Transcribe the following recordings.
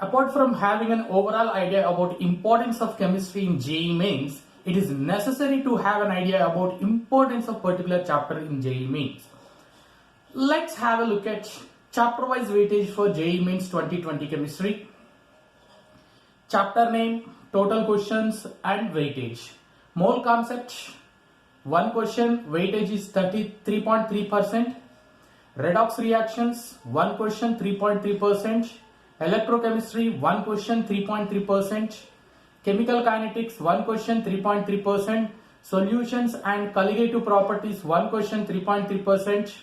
Apart from having an overall idea about importance of chemistry in JEE Mains, it is necessary to have an idea about importance of particular chapter in JEE Mains. Let's have a look at chapter-wise weightage for JEE Mains 2020 Chemistry. Chapter name, total questions and weightage. Mole concept, one question, weightage is 33.3%. Redox reactions, one question, 3.3%. Electrochemistry, one question, 3.3%. Chemical kinetics, one question, 3.3%. Solutions and colligative properties, one question, 3.3%.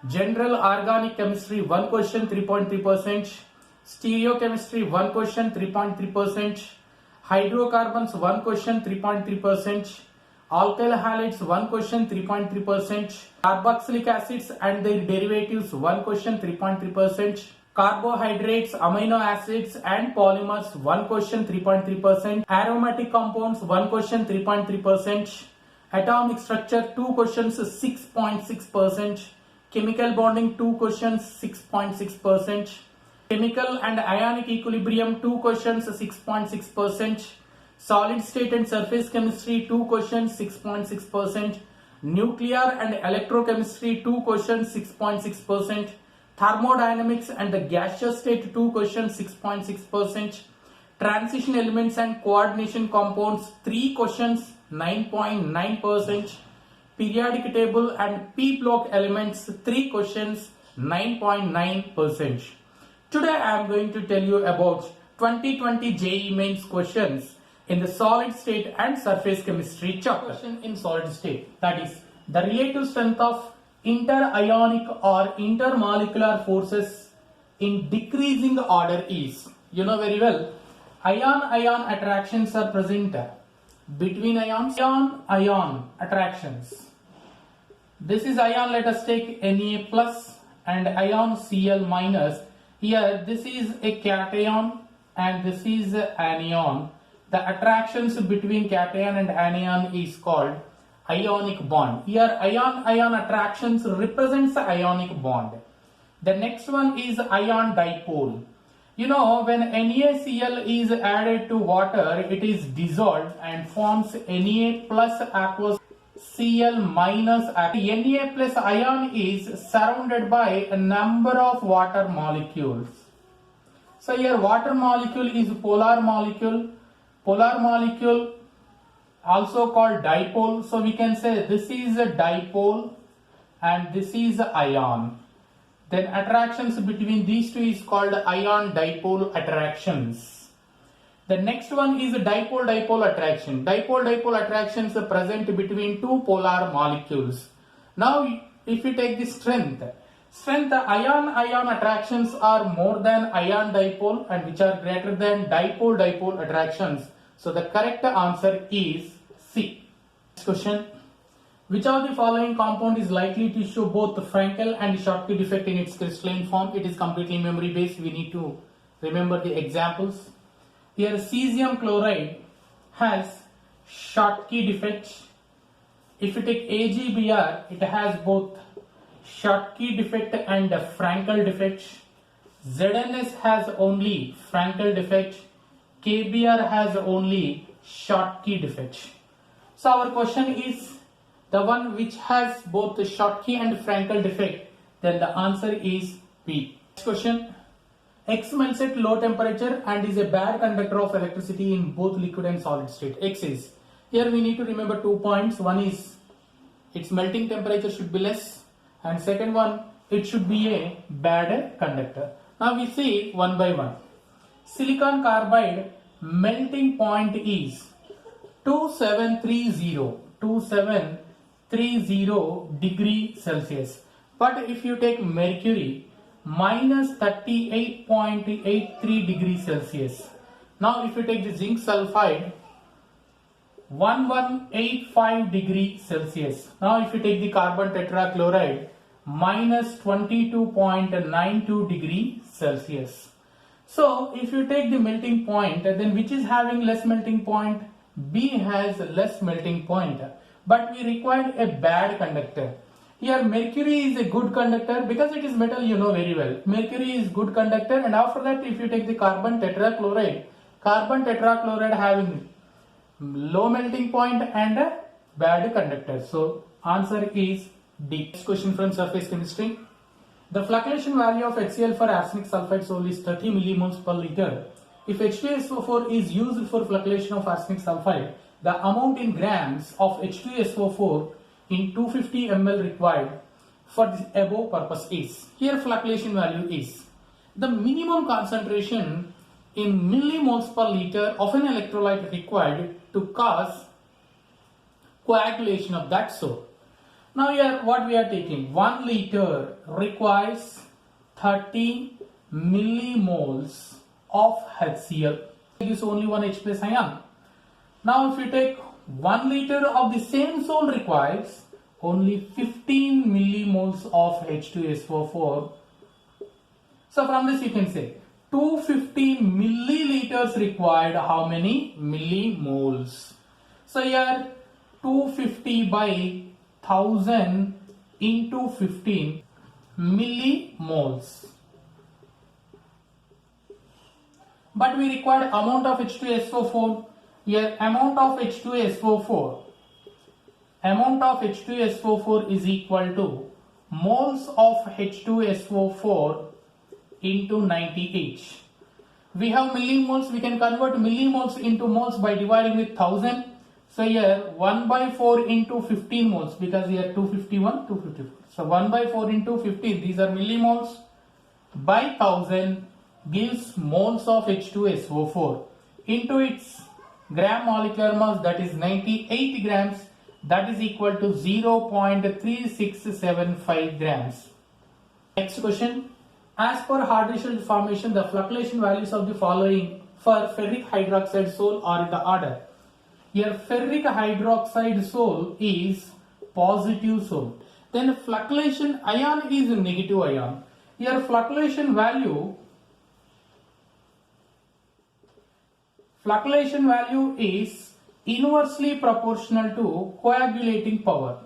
General organic chemistry, one question, 3.3%. Stereochemistry, one question, 3.3%. Hydrocarbons, one question, 3.3%. Alkyl halides, one question, 3.3%. Carboxylic acids and their derivatives, one question, 3.3%. Carbohydrates, amino acids and polymers, one question, 3.3%. Aromatic compounds, one question, 3.3%. Atomic structure, two questions, 6.6%. Chemical bonding, two questions, 6.6%. Chemical and ionic equilibrium, two questions, 6.6%. Solid state and surface chemistry, two questions, 6.6%. Nuclear and electrochemistry, two questions, 6.6%. Thermodynamics and the gaseous state, two questions, 6.6%. Transition elements and coordination compounds, three questions, 9.9%. Periodic table and P block elements, three questions, 9.9%. Today I am going to tell you about 2020 JEE Mains questions in the solid state and surface chemistry chapter. Question in solid state, that is the relative strength of interionic or intermolecular forces in decreasing order is, you know very well, ion-ion attractions are present between ions, ion-ion attractions. This is ion, let us take Na plus and ion Cl minus. Here this is a cation and this is an anion. The attractions between cation and anion is called ionic bond. Here ion-ion attractions represents the ionic bond. The next one is ion dipole. You know, when NaCl is added to water, it is dissolved and forms Na plus aqueous Cl minus aqueous. Na plus ion is surrounded by a number of water molecules. So here water molecule is polar molecule. Polar molecule also called dipole. So we can say this is a dipole and this is a ion. Then attractions between these two is called ion dipole attractions. The next one is a dipole-dipole attraction. Dipole-dipole attractions are present between two polar molecules. Now if you take the strength ion-ion attractions are more than ion dipole and which are greater than dipole-dipole attractions. So the correct answer is C. Next question. Which of the following compound is likely to show both the Frankel and Schottky defect in its crystalline form? It is completely memory based. We need to remember the examples. Here cesium chloride has Schottky defect. If you take AgBr, it has both Schottky defect and Frankel defect. ZNS has only Frankel defect. KBr has only Schottky defect. So our question is the one which has both the Schottky and Frankel defect, then the answer is B. Next question. X melts at low temperature and is a bad conductor of electricity in both liquid and solid state. X is. Here we need to remember 2 points. One is its melting temperature should be less and second one, it should be a bad conductor. Now we see one by one. Silicon carbide melting point is 2730 degree Celsius. But if you take mercury, minus 38.83 degrees Celsius. Now if you take the zinc sulfide, 1185 degrees Celsius. Now if you take the carbon tetrachloride, minus 22.92 degrees Celsius. So if you take the melting point, then which is having less melting point? B has less melting point. But we require a bad conductor. Here mercury is a good conductor because it is metal, you know very well. Mercury is good conductor, and after that if you take the carbon tetrachloride having low melting point and a bad conductor. So answer is D. Next question from surface chemistry. The fluctuation value of HCl for arsenic sulfide sole is 30 millimoles per liter. If H2SO4 is used for fluctuation of arsenic sulfide, the amount in grams of H2SO4 in 250 ml required for the above purpose is. Here fluctuation value is the minimum concentration in millimoles per liter of an electrolyte required to cause coagulation of that sole. Now here what we are taking, 1 liter requires 30 millimoles of HCl. It is only one H plus ion. Now if you take 1 liter of the same sole requires only 15 millimoles of H2SO4. So from this you can say 250 milliliters required how many millimoles. So here 250 by 1000 into 15 millimoles. But we required amount of H2SO4. Here amount of H2SO4 is equal to moles of H2SO4 into 90H. We have millimoles, we can convert millimoles into moles by dividing with 1000. So here 1 by 4 into 15 moles, because here 251, 254. So 1 by 4 into 15, these are millimoles, by 1000 gives moles of H2SO4 into its gram molecular mass, that is 98 grams, that is equal to 0.3675 grams. Next question. As per Hardisher formation, the fluctuation values of the following for ferric hydroxide sole are in the order. Here ferric hydroxide sole is positive sole. Then fluctuation ion is negative ion. Here fluctuation value is inversely proportional to coagulating power.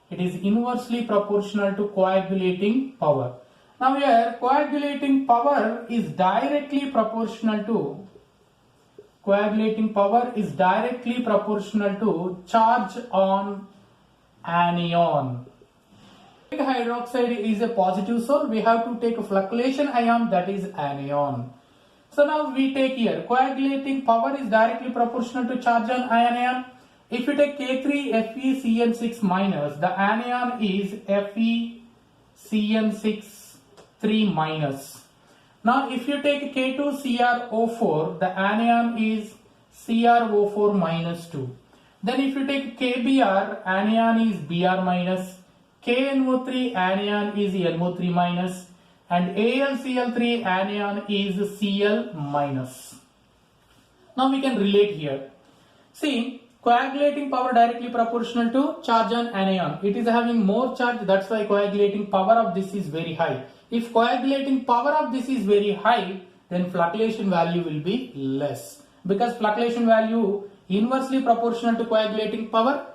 It is inversely proportional to coagulating power. Now here coagulating power is directly proportional to charge on anion. Hydroxide is a positive sole. We have to take a fluctuation ion, that is anion. So now we take here coagulating power is directly proportional to charge on anion. If you take K3FeCN6 minus, the anion is FeCN6 3 minus. Now if you take K2CrO4, the anion is CrO4 minus 2. Then if you take KBr, anion is Br minus. KNO3, anion is NO3 minus. And AlCl3, anion is Cl minus. Now we can relate here. See, coagulating power directly proportional to charge on anion. It is having more charge, that's why coagulating power of this is very high. If coagulating power of this is very high, then fluctuation value will be less. Because fluctuation value inversely proportional to coagulating power.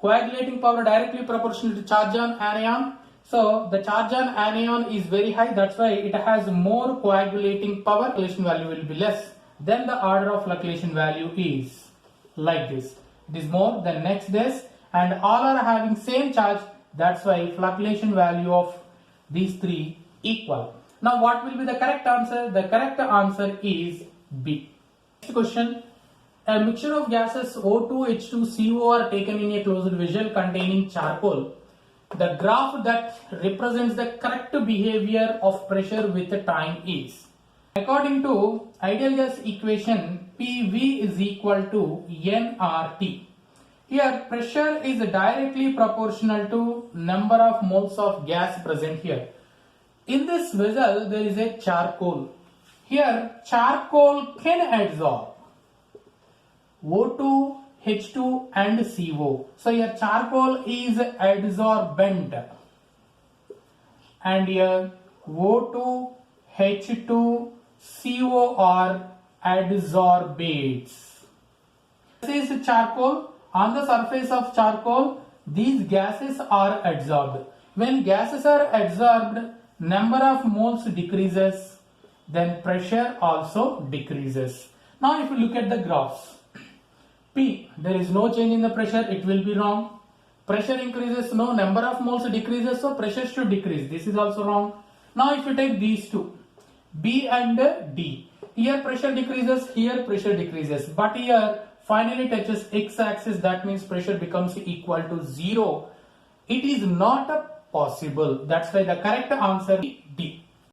Coagulating power directly proportional to charge on anion. So the charge on anion is very high, that's why it has more coagulating power. Fluctuation value will be less. Then the order of fluctuation value is like this. It is more than next this, and all are having same charge, that's why fluctuation value of these three equal. Now what will be the correct answer? The correct answer is B. Next question. A mixture of gases O2, H2, CO are taken in a closed vessel containing charcoal. The graph that represents the correct behavior of pressure with the time is. According to ideal gas equation, PV is equal to nRT. Here pressure is directly proportional to number of moles of gas present here. In this vessel there is a charcoal. Here charcoal can absorb O2, H2 and CO. So here charcoal is adsorbent and here O2, H2, CO are adsorbates. This is charcoal. On the surface of charcoal these gases are adsorbed. When gases are adsorbed, number of moles decreases, then pressure also decreases. Now if you look at the graphs, P, there is no change in the pressure, it will be wrong. Pressure increases, no, number of moles decreases, so pressure should decrease. This is also wrong. Now if you take these two, B and D, here pressure decreases, here pressure decreases, but here finally touches x-axis, that means pressure becomes equal to 0. It is not possible. That's why the correct answer is D.